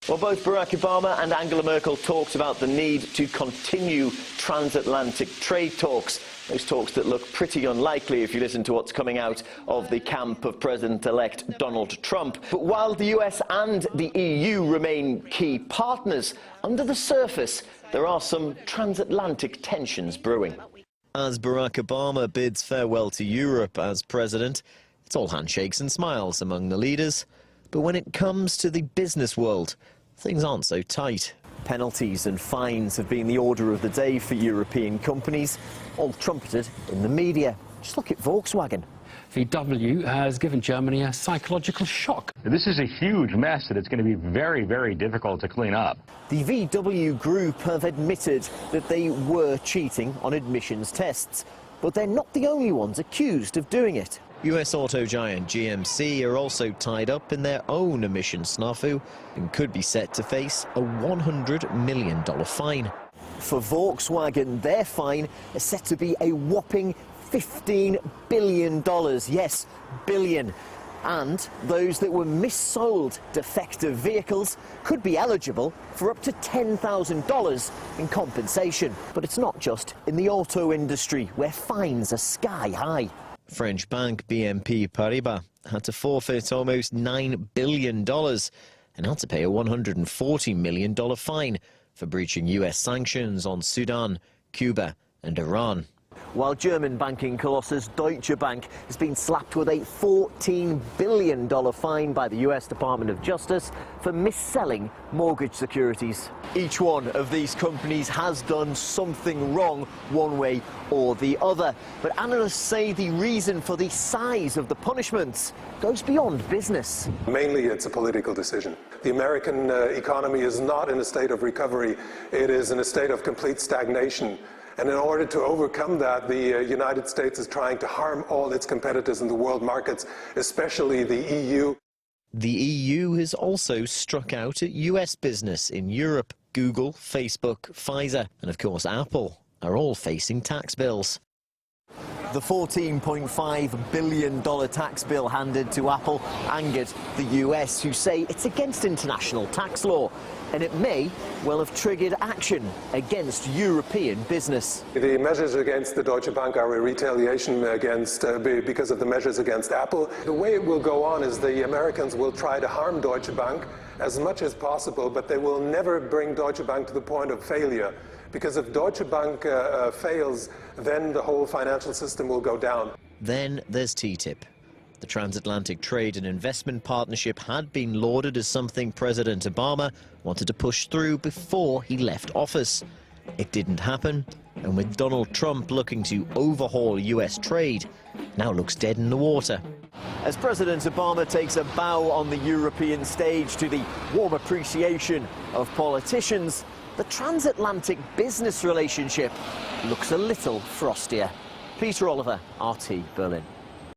Well, both Barack Obama and Angela Merkel talked about the need to continue transatlantic trade talks. Those talks that look pretty unlikely if you listen to what's coming out of the camp of President-elect Donald Trump. But while the US and the EU remain key partners, under the surface there are some transatlantic tensions brewing. As Barack Obama bids farewell to Europe as president, it's all handshakes and smiles among the leaders. But when it comes to the business world, things aren't so tight. Penalties and fines have been the order of the day for European companies, all trumpeted in the media. Just look at Volkswagen. VW has given Germany a psychological shock. This is a huge mess that it's going to be very, very difficult to clean up. The VW group have admitted that they were cheating on emissions tests, but they're not the only ones accused of doing it. US auto giant GMC are also tied up in their own emissions snafu and could be set to face a $100 million fine. For Volkswagen, their fine is set to be a whopping $15 billion. Yes, billion. And those that were missold defective vehicles could be eligible for up to $10,000 in compensation. But it's not just in the auto industry where fines are sky high. French bank BNP Paribas had to forfeit almost $9 billion and had to pay a $140 million fine for breaching US sanctions on Sudan, Cuba and Iran. While German banking colossus Deutsche Bank has been slapped with a $14 billion fine by the US Department of Justice for mis-selling mortgage securities. Each one of these companies has done something wrong one way or the other. But analysts say the reason for the size of the punishments goes beyond business. Mainly it's a political decision. The American economy is not in a state of recovery. It is in a state of complete stagnation. And in order to overcome that, the United States is trying to harm all its competitors in the world markets, especially the EU. The EU has also struck out at US business in Europe. Google, Facebook, Pfizer and of course Apple are all facing tax bills. The $14.5 billion tax bill handed to Apple angered the US, who say it's against international tax law, and it may well have triggered action against European business. The measures against the Deutsche Bank are a retaliation because of the measures against Apple. The way it will go on is the Americans will try to harm Deutsche Bank as much as possible, but they will never bring Deutsche Bank to the point of failure. Because if Deutsche Bank fails, then the whole financial system will go down. Then there's TTIP. The Transatlantic Trade and Investment Partnership had been lauded as something President Obama wanted to push through before he left office. It didn't happen, and with Donald Trump looking to overhaul US trade, now looks dead in the water. As President Obama takes a bow on the European stage to the warm appreciation of politicians, the transatlantic business relationship looks a little frostier. Peter Oliver, RT Berlin.